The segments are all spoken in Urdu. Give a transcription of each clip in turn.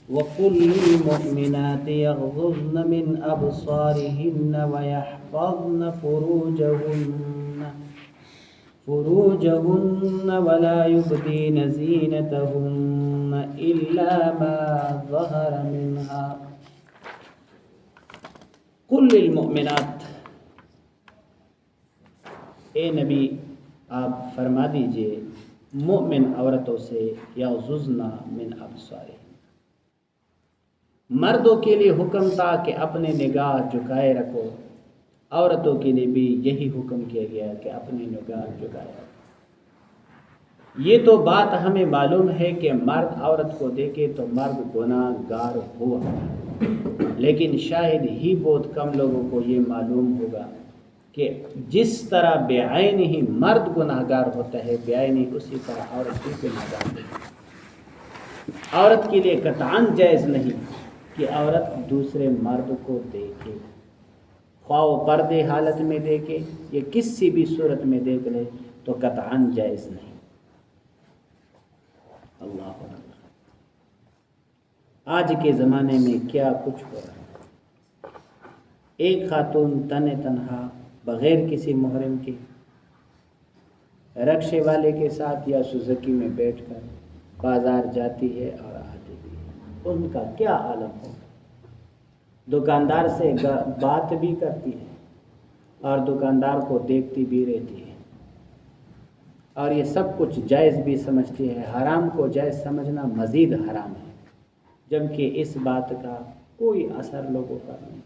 وَقُلْ لِلْمُؤْمِنَاتِ يَغْضُضْنَ مِنْ أَبْصَارِهِنَّ وَيَحْفَظْنَ فُرُوجَهُنَّ وَلَا يُبْدِينَ زِينَتَهُنَّ إِلَّا مَا ظَهَرَ مِنْهَا قُلْ لِلْمُؤْمِنَاتِ، اے نبی آپ فرما دیجئے مومن عورتوں سے یغضضن من ابصارہن، مردوں کے لیے حکم تھا کہ اپنے نگاہ جھکائے رکھو، عورتوں کے لیے بھی یہی حکم کیا گیا کہ اپنی نگاہ جھکائے رکھو۔ یہ تو بات ہمیں معلوم ہے کہ مرد عورت کو دیکھے تو مرد گناہ گار ہوا، لیکن شاید ہی بہت کم لوگوں کو یہ معلوم ہوگا کہ جس طرح بے عین ہی مرد گناہ گار ہوتا ہے، بے عین ہی اسی طرح عورت بھی گناہ گار ہے۔ عورت کے لیے قطعاً جائز نہیں کہ عورت دوسرے مرد کو دیکھے، خواہ وہ پردے حالت میں دیکھے یا کسی بھی صورت میں دیکھ لے تو قطعاً جائز نہیں۔ اللہ اکبر، آج کے زمانے میں کیا کچھ ہو رہا ہے۔ ایک خاتون تنہا بغیر کسی محرم کے رکشے والے کے ساتھ یا سوزوکی میں بیٹھ کر بازار جاتی ہے اور آتی بھی ہے، ان کا کیا عالم ہو۔ دکاندار سے بات بھی کرتی ہے اور دکاندار کو دیکھتی بھی رہتی ہے، اور یہ سب کچھ جائز بھی سمجھتی ہے۔ حرام کو جائز سمجھنا مزید حرام ہے، جبکہ اس بات کا کوئی اثر لوگوں پر نہیں۔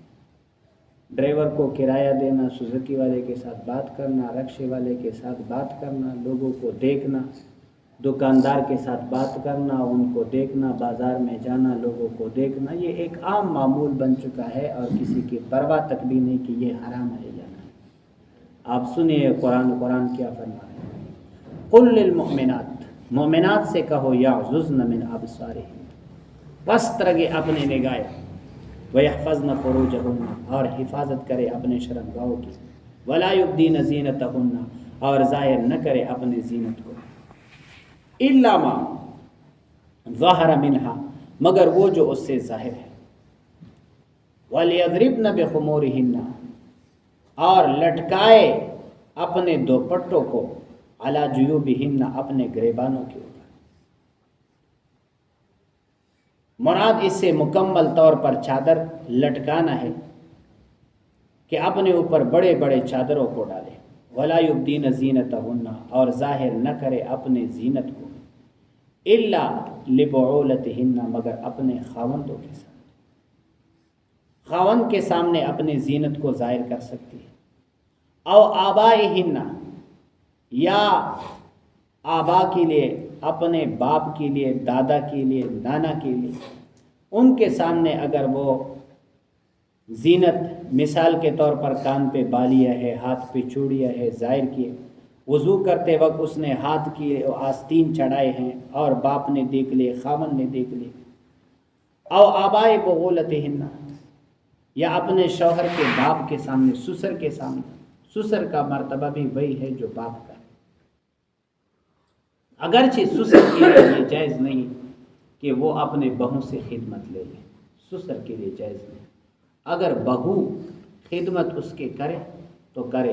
ڈرائیور کو کرایہ دینا، سوزوکی والے کے ساتھ بات کرنا، رکشے والے کے ساتھ بات کرنا، لوگوں کو دیکھنا، دکاندار کے ساتھ بات کرنا، ان کو دیکھنا، بازار میں جانا، لوگوں کو دیکھنا، یہ ایک عام معمول بن چکا ہے، اور کسی کی پرواہ تک بھی نہیں کہ یہ حرام ہے یا نہیں۔ آپ سنیے قرآن کیا فرما رہے ہیں۔ قُلْ لِلْمُؤْمِنَاتِ، مومنات سے کہو یغضضن من ابصارہن، پست رگے اپنے نگاہیں، وَيَحْفَظْنَ فُرُوجَهُنَّ، اور حفاظت کرے اپنے شرمگاہوں کی، وَلَا يُبْدِينَ زِينَتَهُنَّ، اور ظاہر نہ کرے اپنی زینت کو، إِلَّا مَا ظَهَرَ مِنْهَا، مگر وہ جو اس سے ظاہر ہے، وَلْيَضْرِبْنَ بِخُمُورِهِنَّ، اور لٹکائے اپنے دوپٹوں کو، عَلَى جُيُوبِهِنَّ، اپنے گریبانوں کے اوپر۔ مراد اس سے مکمل طور پر چادر لٹکانا ہے کہ اپنے اوپر بڑے بڑے چادروں کو ڈالے، وَلَا يُبْدِينَ زِينَتَهُنَّ، اور ظاہر نہ کرے اپنے زینت کو، إِلَّا لِبُعُولَتِهِنَّ، مگر اپنے خاوندوں کے سامنے۔ خاوند کے سامنے اپنی زینت کو ظاہر کر سکتی ہے، او آبائہن، یا آبا کے لیے، اپنے باپ کے لیے، دادا کے لیے، نانا کے لیے، ان کے سامنے اگر وہ زینت، مثال کے طور پر کان پہ بالیاں ہے، ہاتھ پہ چوڑیاں ہے، ظاہر کیے، وضو کرتے وقت اس نے ہاتھ کی آستین چڑھائے ہیں اور باپ نے دیکھ لیے، خاوند نے دیکھ لیے، او آبائے بغولتہن، یا اپنے شوہر کے باپ کے سامنے، سسر کے سامنے۔ سسر کا مرتبہ بھی وہی ہے جو باپ کا، اگرچہ سسر کے لیے یہ جائز نہیں کہ وہ اپنے بہو سے خدمت لے لے، سسر کے لیے جائز نہیں۔ اگر بہو خدمت اس کے کرے تو کرے،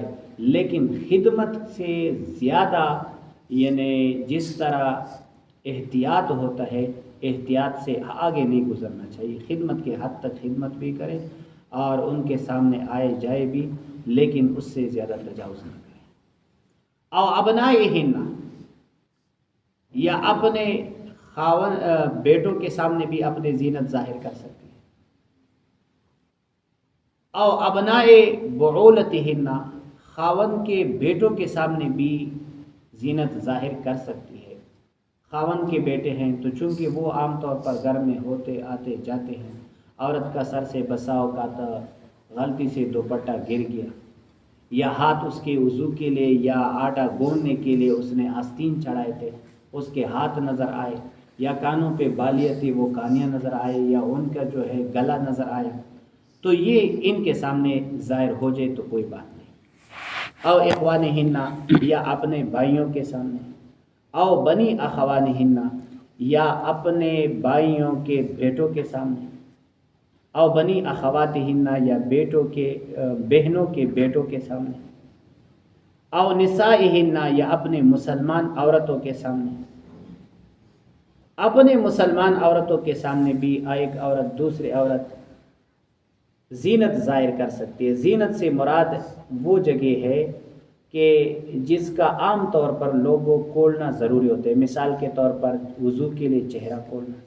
لیکن خدمت سے زیادہ، یعنی جس طرح احتیاط ہوتا ہے، احتیاط سے آگے نہیں گزرنا چاہیے۔ خدمت کے حد تک خدمت بھی کرے اور ان کے سامنے آئے جائے بھی، لیکن اس سے زیادہ تجاوز نہ کرے۔ او ابنائہن، یا اپنے بیٹوں کے سامنے بھی اپنی زینت ظاہر کر سکتی ہے۔ او ابنائے بعولتہن، خاوند کے بیٹوں کے سامنے بھی زینت ظاہر کر سکتی ہے۔ خاوند کے بیٹے ہیں تو چونکہ وہ عام طور پر گھر میں ہوتے آتے جاتے ہیں، عورت کا سر سے بسا اوقات غلطی سے دوپٹہ گر گیا، یا ہاتھ اس کے وضو کے لیے یا آٹا گوندنے کے لیے اس نے آستین چڑھائے تھے، اس کے ہاتھ نظر آئے، یا کانوں پہ بالیاں تھی وہ کانیاں نظر آئے، یا ان کا جو ہے گلا نظر آیا، تو یہ ان کے سامنے ظاہر ہو جائے تو کوئی بات نہیں۔ او اخوانہن، یا اپنے بھائیوں کے سامنے، او بنی اخوانہن، یا اپنے بھائیوں کے بیٹوں کے سامنے، او بنی اخواتہن یا بیٹوں کے بہنوں کے بیٹوں کے سامنے، او نسائہن یا اپنے مسلمان عورتوں کے سامنے۔ اپنے مسلمان عورتوں کے سامنے بھی ایک عورت دوسری عورت زینت ظاہر کر سکتی ہے۔ زینت سے مراد وہ جگہ ہے کہ جس کا عام طور پر لوگوں کھولنا ضروری ہوتا ہے، مثال کے طور پر وضو کے لیے چہرہ کھولنا۔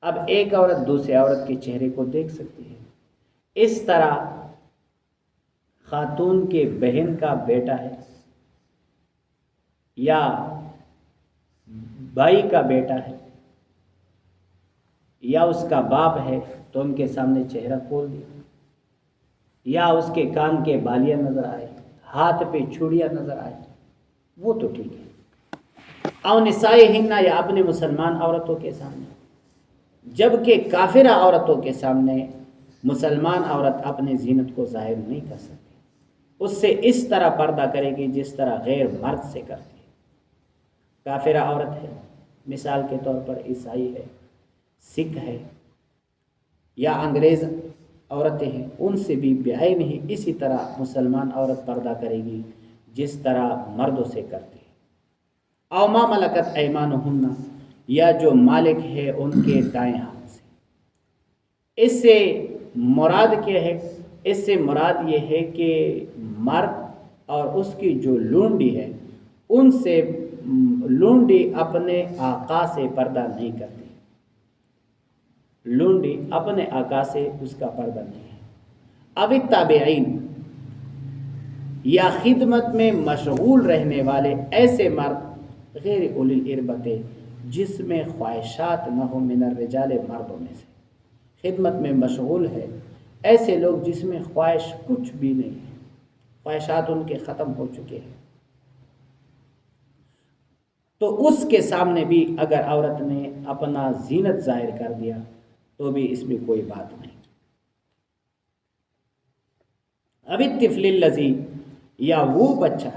اب ایک عورت دوسری عورت کے چہرے کو دیکھ سکتی ہے۔ اس طرح خاتون کے بہن کا بیٹا ہے یا بھائی کا بیٹا ہے یا اس کا باپ ہے تو ان کے سامنے چہرہ کھول دیا، یا اس کے کان کے بالیاں نظر آئے، ہاتھ پہ چوڑیاں نظر آئے، وہ تو ٹھیک ہے۔ او نسائہن یا اپنے مسلمان عورتوں کے سامنے، جبکہ کافرہ عورتوں کے سامنے مسلمان عورت اپنے زینت کو ظاہر نہیں کر سکتی۔ اس سے اس طرح پردہ کرے گی جس طرح غیر مرد سے کرتی ہے۔ کافرہ عورت ہے، مثال کے طور پر عیسائی ہے، سکھ ہے یا انگریز عورتیں ہیں، ان سے بھی بعین ہی اسی طرح مسلمان عورت پردہ کرے گی جس طرح مردوں سے کرتی ہے۔ او ما ملکت ایمانہن یا جو مالک ہے ان کے دائیں ہاتھ سے۔ اس سے مراد کیا ہے؟ اس سے مراد یہ ہے کہ مرد اور اس کی جو لونڈی ہے ان سے لونڈی اپنے آقا سے پردہ نہیں کرتی، لونڈی اپنے آقا سے اس کا پردہ نہیں ہے۔ اب التابعین یا خدمت میں مشغول رہنے والے ایسے مرد غیر اولی الاربت جس میں خواہشات نہ ہو، من الرجال مردوں میں سے، خدمت میں مشغول ہے ایسے لوگ جس میں خواہش کچھ بھی نہیں ہے، خواہشات ان کے ختم ہو چکے ہیں، تو اس کے سامنے بھی اگر عورت نے اپنا زینت ظاہر کر دیا تو بھی اس میں کوئی بات نہیں۔ اب الطفل الذی یا وہ بچہ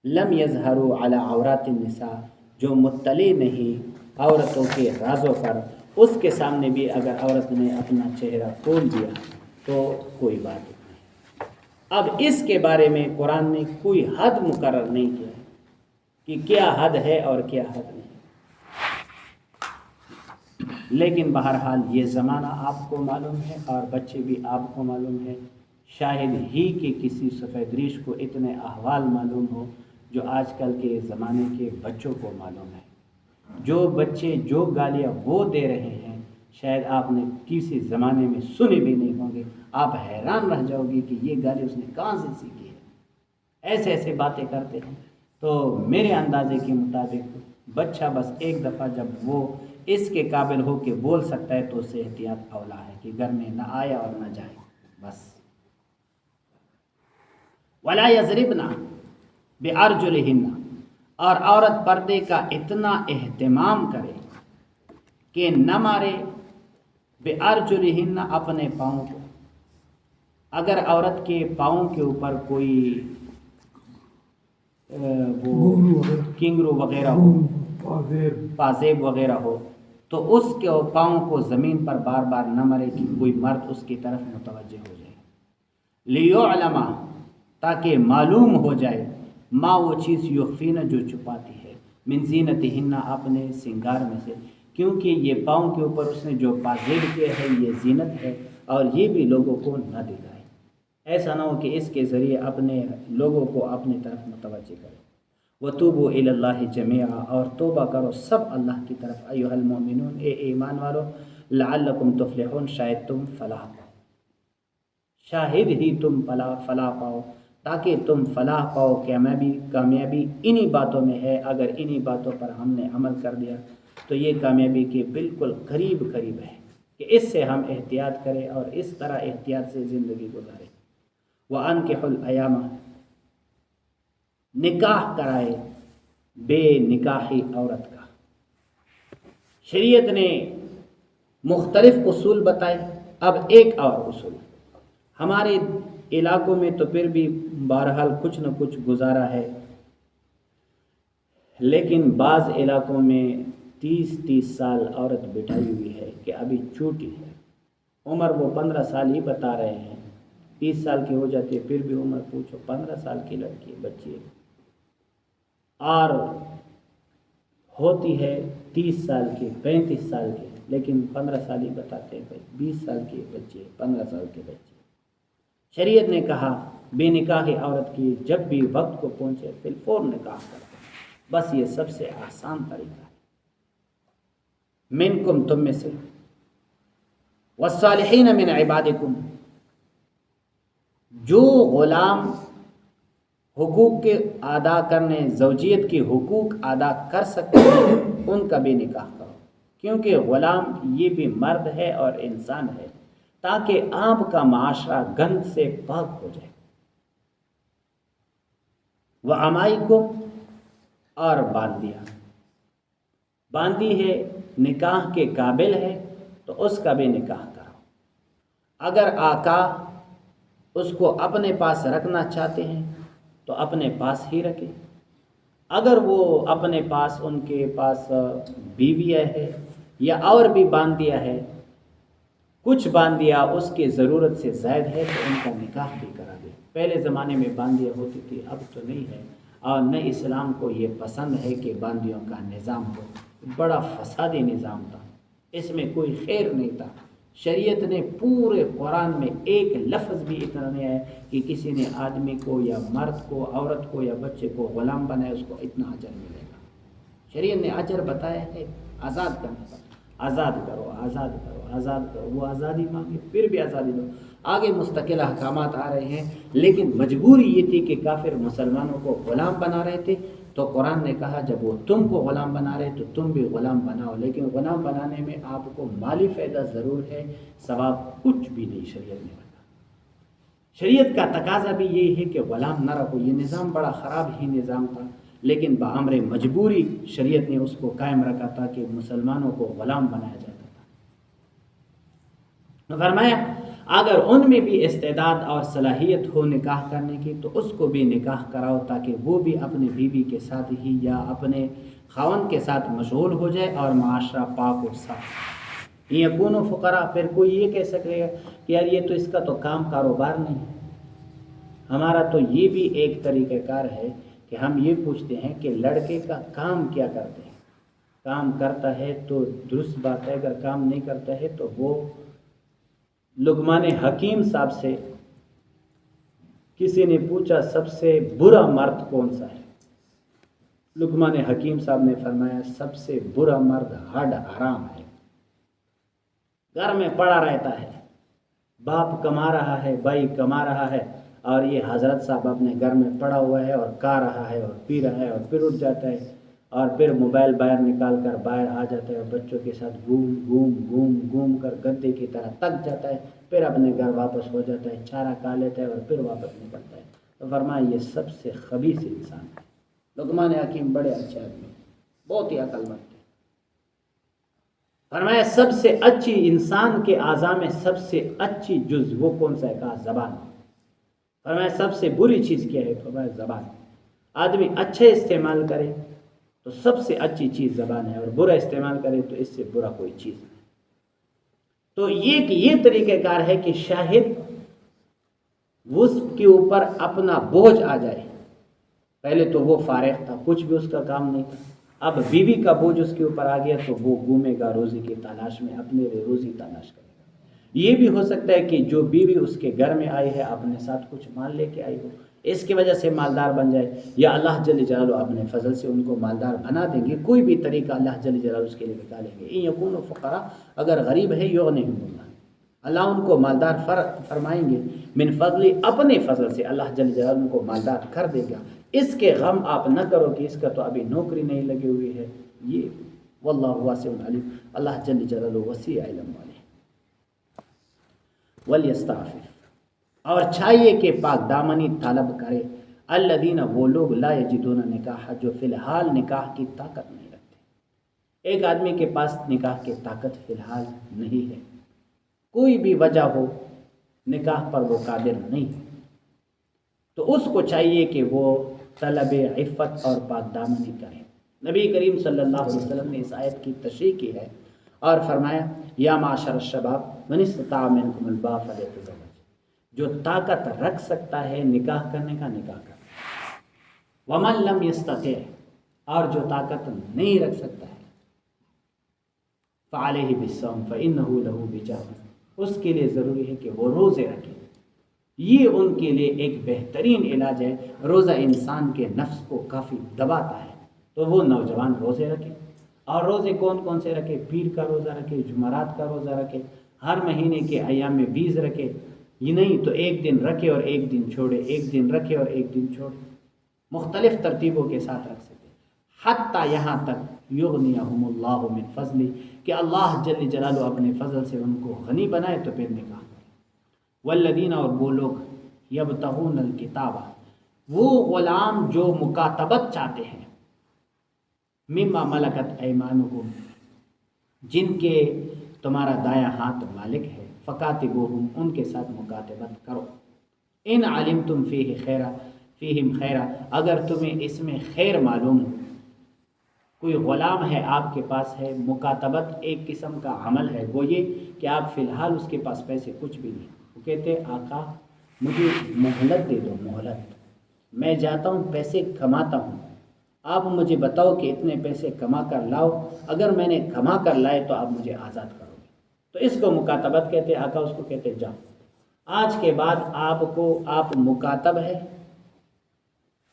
لم یظہروا علی عورات النساء جو مطلع نہیں عورتوں کے رازوں پر، اس کے سامنے بھی اگر عورت نے اپنا چہرہ کھول دیا تو کوئی بات نہیں۔ اب اس کے بارے میں قرآن نے کوئی حد مقرر نہیں کیا ہے کہ کیا حد ہے اور کیا حد نہیں، لیکن بہرحال یہ زمانہ آپ کو معلوم ہے اور بچے بھی آپ کو معلوم ہے، شاید ہی کہ کسی سفید ریش کو اتنے احوال معلوم ہو جو آج کل کے زمانے کے بچوں کو معلوم ہے۔ جو بچے جو گالیاں وہ دے رہے ہیں شاید آپ نے کسی زمانے میں سنے بھی نہیں ہوں گے، آپ حیران رہ جاؤ گے کہ یہ گالی اس نے کہاں سے سیکھی ہے، ایسے ایسے باتیں کرتے ہیں۔ تو میرے اندازے کے مطابق بچہ بس ایک دفعہ جب وہ اس کے قابل ہو کہ بول سکتا ہے تو اس سے احتیاط اولا ہے کہ گھر میں نہ آئے اور نہ جائے بس۔ ولا یضربن بارجلہن اور عورت پردے کا اتنا اہتمام کرے کہ نہ مارے بارجلہن اپنے پاؤں کو۔ اگر عورت کے پاؤں کے اوپر کوئی وہ کنگرو وغیرہ ہو، پازیب وغیرہ ہو تو اس کے پاؤں کو زمین پر بار بار نہ مرے کہ کوئی مرد اس کی طرف متوجہ ہو جائے۔ لیعلم تاکہ معلوم ہو جائے ما وہ چیز یخفین جو چھپاتی ہے، من زینتہن اپنے سنگار میں سے، کیونکہ یہ پاؤں کے اوپر اس نے جو پازیب کیا ہے یہ زینت ہے اور یہ بھی لوگوں کو نہ دکھائے، ایسا نہ ہو کہ اس کے ذریعے اپنے لوگوں کو اپنی طرف متوجہ کرے۔ وَتُوبُوا إِلَى اللَّهِ جَمِيعًا اور توبہ کرو سب اللہ کی طرف، ایھا المؤمنون اے ایمان والو، لعلکم تفلحون شاید تم فلاح پاؤ، شاہد ہی تم فلاح پاؤ، تاکہ تم فلاح پاؤ، کامیابی انہی باتوں میں ہے۔ اگر انہی باتوں پر ہم نے عمل کر دیا تو یہ کامیابی کے بالکل قریب ہے کہ اس سے ہم احتیاط کریں اور اس طرح احتیاط سے زندگی گزاریں۔ وَأَنكِحُوا الْأَيَامَ نکاح کرائے بے نکاحی عورت کا۔ شریعت نے مختلف اصول بتائے، اب ایک اور اصول ہمارے علاقوں میں تو پھر بھی بہرحال کچھ نہ کچھ گزارا ہے، لیکن بعض علاقوں میں 30 سال عورت بٹھائی ہوئی ہے کہ ابھی چھوٹی ہے، عمر وہ 15 سال ہی بتا رہے ہیں، 30 سال کی ہو جاتی ہے پھر بھی عمر پوچھو، 15 سال کی لڑکی بچی ہے، اور ہوتی ہے 30 سال کی 35 سال کی، لیکن 15 سال ہی بتاتے ہیں بھائی، 20 سال کی بچی ہے، 15 سال کے بچے۔ شریعت نے کہا بے نکاح عورت کی جب بھی وقت کو پہنچے فی الفور نکاح کرو، بس یہ سب سے آسان طریقہ ہے۔ منکم تم میں سے، والصالحین من عبادکم جو غلام حقوق کے ادا کرنے، زوجیت کے حقوق ادا کر سکتے ہیں، ان کا بھی نکاح کرو، کیونکہ غلام یہ بھی مرد ہے اور انسان ہے، تاکہ آپ کا معاشرہ گند سے پاک ہو جائے۔ وَأَمَائِكُمْ اور باندی ہے نکاح کے قابل ہے تو اس کا بھی نکاح کرو۔ اگر آقا اس کو اپنے پاس رکھنا چاہتے ہیں تو اپنے پاس ہی رکھے، اگر وہ اپنے پاس ان کے پاس بیویاں ہے یا اور بھی باندیاں ہے، کچھ باندیاں اس کے ضرورت سے زائد ہے تو ان کا نکاح بھی کرا دے۔ پہلے زمانے میں باندیاں ہوتی تھی، اب تو نہیں ہے، اور نہ اسلام کو یہ پسند ہے کہ باندیوں کا نظام ہو، بڑا فسادی نظام تھا، اس میں کوئی خیر نہیں تھا۔ شریعت نے پورے قرآن میں ایک لفظ بھی اتنا نہیں ہے کہ کسی نے آدمی کو یا مرد کو، عورت کو یا بچے کو غلام بنایا اس کو اتنا اجر ملے گا۔ شریعت نے اجر بتایا ہے آزاد کرنے کا، آزاد کرو آزاد کرو آزاد کرو، وہ آزادی مانگے پھر بھی آزادی دو۔ آگے مستقل احکامات آ رہے ہیں، لیکن مجبوری یہ تھی کہ کافر مسلمانوں کو غلام بنا رہے تھے، تو قرآن نے کہا جب وہ تم کو غلام بنا رہے تو تم بھی غلام بناؤ، لیکن غلام بنانے میں آپ کو مالی فائدہ ضرور ہے، ثواب کچھ بھی نہیں شریعت نے رکھا۔ شریعت کا تقاضا بھی یہی ہے کہ غلام نہ رکھو، یہ نظام بڑا خراب ہی نظام تھا، لیکن بامر مجبوری شریعت نے اس کو قائم رکھا تھا کہ مسلمانوں کو غلام بنایا جاتا تھا۔ فرمایا اگر ان میں بھی استعداد اور صلاحیت ہو نکاح کرنے کی تو اس کو بھی نکاح کراؤ، تاکہ وہ بھی اپنی بیوی کے ساتھ ہی یا اپنے خاوند کے ساتھ مشغول ہو جائے اور معاشرہ پاک و صاف۔ یکونوا فقراء، پھر کوئی یہ کہہ سکے گا کہ یار یہ تو اس کا تو کام کاروبار نہیں ہے۔ ہمارا تو یہ بھی ایک طریقہ کار ہے کہ ہم یہ پوچھتے ہیں کہ لڑکے کا کام کیا کرتے ہیں، کام کرتا ہے تو درست بات ہے، اگر کام نہیں کرتا ہے تو وہ لقمان حکیم صاحب سے کسی نے پوچھا سب سے برا مرد کون سا ہے؟ لقمان حکیم صاحب نے فرمایا سب سے برا مرد ہڈ حرام ہے، گھر میں پڑا رہتا ہے، باپ کما رہا ہے، بھائی کما رہا ہے، اور یہ حضرت صاحب اپنے گھر میں پڑا ہوا ہے اور کھا رہا ہے اور پی رہا ہے اور پھر اٹھ جاتا ہے اور پھر موبائل باہر نکال کر باہر آ جاتا ہے اور بچوں کے ساتھ گھوم کر گدے کی طرح تک جاتا ہے، پھر اپنے گھر واپس ہو جاتا ہے، چارہ کھا لیتا ہے اور پھر واپس نکلتا ہے۔ تو فرمایا یہ سب سے خبیث انسان ہے۔ لقمان حکیم بڑے اچھے آدمی، بہت ہی عقل مند تھے۔ فرمایا سب سے اچھی انسان کے اعضاء میں سب سے اچھی جز وہ کون سا ہے؟ کہا زبان۔ فرمایا سب سے بری چیز کیا ہے؟ فرمایا زبان۔ آدمی اچھے استعمال کرے تو سب سے اچھی چیز زبان ہے، اور برا استعمال کرے تو اس سے برا کوئی چیز نہیں۔ تو یہ طریقہ کار ہے کہ شاہد اس کے اوپر اپنا بوجھ آ جائے، پہلے تو وہ فارغ تھا، کچھ بھی اس کا کام نہیں تھا، اب بیوی کا بوجھ اس کے اوپر آ گیا تو وہ گھومے گا روزی کی تلاش میں، اپنے لیے روزی تلاش کرے گا۔ یہ بھی ہو سکتا ہے کہ جو بیوی اس کے گھر میں آئی ہے اپنے ساتھ کچھ مال لے کے آئی ہو، اس کی وجہ سے مالدار بن جائے، یا اللہ جل جلالہ اپنے فضل سے ان کو مالدار بنا دیں گے، کوئی بھی طریقہ اللہ جل جلالہ اس کے لیے نکالیں گے۔ ان یکونوا فقراء، اگر غریب ہے یغنیہم اللہ، اللہ ان کو مالدار فرمائیں گے، من فضل، اپنے فضل سے اللہ جل جلالہ ان کو مالدار کر دے گا۔ اس کے غم آپ نہ کرو کہ اس کا تو ابھی نوکری نہیں لگی ہوئی ہے، یہ واللہ واسع علیم، اللہ جل جلالہ وسیع علم والے۔ ولیستعفف، اور چاہیے کہ پاک دامنی طلب کرے، الذین، وہ لوگ، لا یجدون نکاح، جو فی الحال نکاح کی طاقت نہیں رکھتے۔ ایک آدمی کے پاس نکاح کی طاقت فی الحال نہیں ہے، کوئی بھی وجہ ہو نکاح پر وہ قادر نہیں ہے، تو اس کو چاہیے کہ وہ طلب عفت اور پاک دامنی کرے۔ نبی کریم صلی اللہ علیہ وسلم نے اس آیت کی تشریح کی ہے اور فرمایا یا معاشر الشباب من استطاع منکم الباء فلیتزوج، جو طاقت رکھ سکتا ہے نکاح کرنے کا نکاح کرے، ومن لم یستطع، اور جو طاقت نہیں رکھ سکتا ہے فعلیہ بالصوم فانہ لہ وجاء، اس کے لیے ضروری ہے کہ وہ روزے رکھے، یہ ان کے لیے ایک بہترین علاج ہے۔ روزہ انسان کے نفس کو کافی دباتا ہے، تو وہ نوجوان روزے رکھے، اور روزے کون کون سے رکھے؟ پیر کا روزہ رکھے، جمعرات کا روزہ رکھے، ہر مہینے کے ایام میں 20 رکھے، یہ نہیں تو ایک دن رکھے اور ایک دن چھوڑے، ایک دن رکھے اور ایک دن چھوڑے، مختلف ترتیبوں کے ساتھ رکھ سکتے، حتیٰ یہاں تک یغنیہم اللہ من فضلی، کہ اللہ جل جلالہ اپنے فضل سے ان کو غنی بنائے تو پھر نکاح کرے۔ والذین، اور وہ لوگ یبتغون الکتاب، وہ غلام جو مکاتبت چاہتے ہیں، مما ملکت ایمانکم، جن کے تمہارا دایاں ہاتھ مالک ہے، فکاتبوہم، ان کے ساتھ مکاتبت کرو، ان علمتم فیہم خیرا، اگر تمہیں اس میں خیر معلوم ہو۔ کوئی غلام ہے آپ کے پاس ہے، مکاتبت ایک قسم کا عمل ہے، وہ یہ کہ آپ فی الحال اس کے پاس پیسے کچھ بھی نہیں، وہ کہتے آقا مجھے مہلت دے دو، مہلت، میں جاتا ہوں پیسے کماتا ہوں، آپ مجھے بتاؤ کہ اتنے پیسے کما کر لاؤ، اگر میں نے کما کر لائے تو آپ مجھے آزاد کرو گے، تو اس کو مکاتبت کہتے، آقا اس کو کہتے جاؤ، آج کے بعد آپ مکاتب ہے،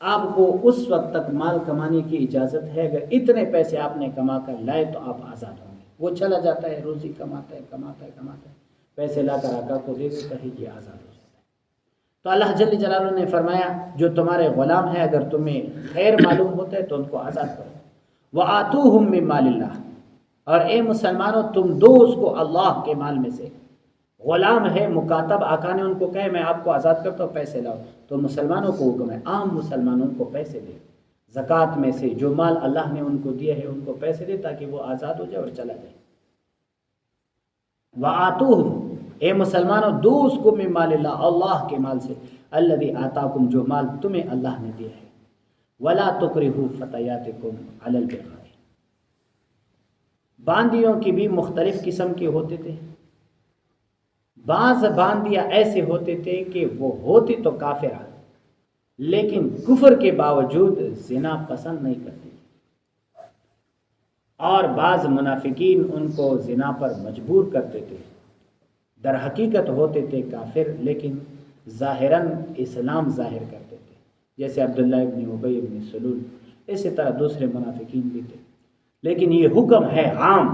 آپ کو اس وقت تک مال کمانے کی اجازت ہے، اگر اتنے پیسے آپ نے کما کر لائے تو آپ آزاد ہوں گے۔ وہ چلا جاتا ہے، روزی کماتا ہے، پیسے لا کر آقا کو دے دیتا ہے، یہ آزاد ہو جاتا ہے۔ تو اللہ جل جلالہ نے فرمایا جو تمہارے غلام ہیں اگر تمہیں خیر معلوم ہوتا ہے تو ان کو آزاد کرو۔ وَآتُوهُم مِّن مَّالِ اللَّهِ، اور اے مسلمانوں تم دو اس کو اللہ کے مال میں سے۔ غلام ہے مکاتب، آقا نے ان کو کہے میں آپ کو آزاد کرتا ہوں، پیسے لاؤ، تو مسلمانوں کو حکم ہے عام مسلمانوں کو پیسے دے، زکوٰۃ میں سے جو مال اللہ نے ان کو دیا ہے ان کو پیسے دے تاکہ وہ آزاد ہو جائے اور چلا جائے۔ وَآتُوهُم، اے مسلمانوں دو اس کو من مال اللہ، اللہ کے مال سے، الذی آتاکم، جو مال تمہیں اللہ نے دیا ہے۔ وَلَا تُكْرِهُوا فَتَيَاتِكُمْ عَلَى الْبِغَاءِ، باندیوں کی بھی مختلف قسم کے ہوتے تھے، بعض باندیاں ایسے ہوتے تھے کہ وہ ہوتی تو کافرہ لیکن کفر کے باوجود زنا پسند نہیں کرتی، اور بعض منافقین ان کو زنا پر مجبور کرتے تھے، در حقیقت ہوتے تھے کافر لیکن ظاہراً اسلام ظاہر کرتے تھے، جیسے عبداللہ ابن ابی ابن سلول، اسی طرح دوسرے منافقین بھی تھے، لیکن یہ حکم ہے عام،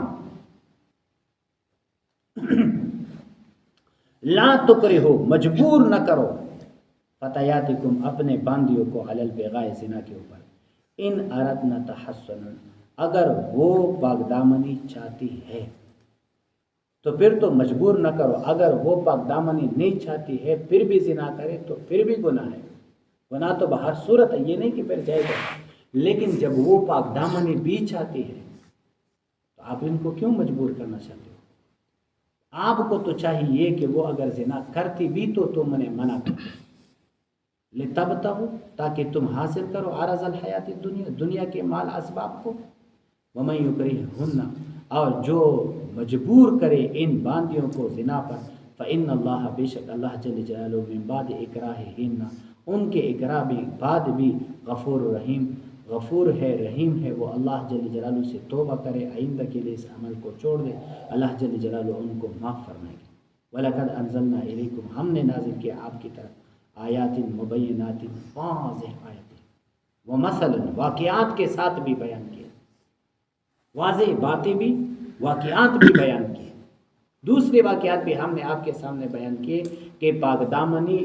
لا تکرہو، مجبور نہ کرو، فتیاتکم، اپنے باندیوں کو، علی البغاء، زنا کے اوپر، ان اردنا تحسنا، اگر وہ پاکدامنی چاہتی ہے تو پھر تو مجبور نہ کرو، اگر وہ پاکدامنی نہیں چاہتی ہے پھر بھی زنا کرے تو پھر بھی گناہ ہے، گناہ تو بہر صورت ہے، یہ نہیں کہ پھر جائے گا، لیکن جب وہ پاکدامنی بھی چاہتی ہے تو آپ ان کو کیوں مجبور کرنا چاہتے ہو؟ آپ کو تو چاہیے کہ وہ اگر زنا کرتی بھی تو تم انہیں منع کرو، لتبتغوا، تاکہ تم حاصل کرو عرض الحیات الدنیا، دنیا کے مال اسباب کو، ومن یکرہہن، اور جو مجبور کرے ان باندیوں کو زنا پر، فإن اللہ، بے شک اللہ جل جلالہ، من بعد اکراہہن، ان کے اکراہ بھی بعد بھی، غفور رحیم، غفور ہے رحیم ہے، وہ اللہ جل جلالہ سے توبہ کرے، آئندہ کے لیے اس عمل کو چھوڑ دے، اللہ جل جلالہ ان کو معاف فرمائے گا۔ وَلَقَدْ أَنزَلْنَا إِلَيْكُمْ، ہم نے نازل کیا آپ کی طرف، آیات مبینات، واضح آیتیں، ومثلا، واقعات کے ساتھ بھی بیان کیا، واضح باتیں بھی، واقعات بھی بیان کیے، دوسرے واقعات بھی ہم نے آپ کے سامنے بیان کیے کہ پاک دامنی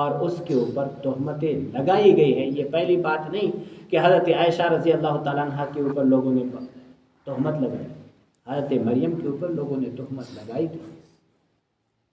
اور اس کے اوپر تہمتیں لگائی گئی ہیں۔ یہ پہلی بات نہیں کہ حضرت عائشہ رضی اللہ تعالیٰ عنہ کے اوپر لوگوں نے تہمت لگائی، حضرت مریم کے اوپر لوگوں نے تہمت لگائی تھی،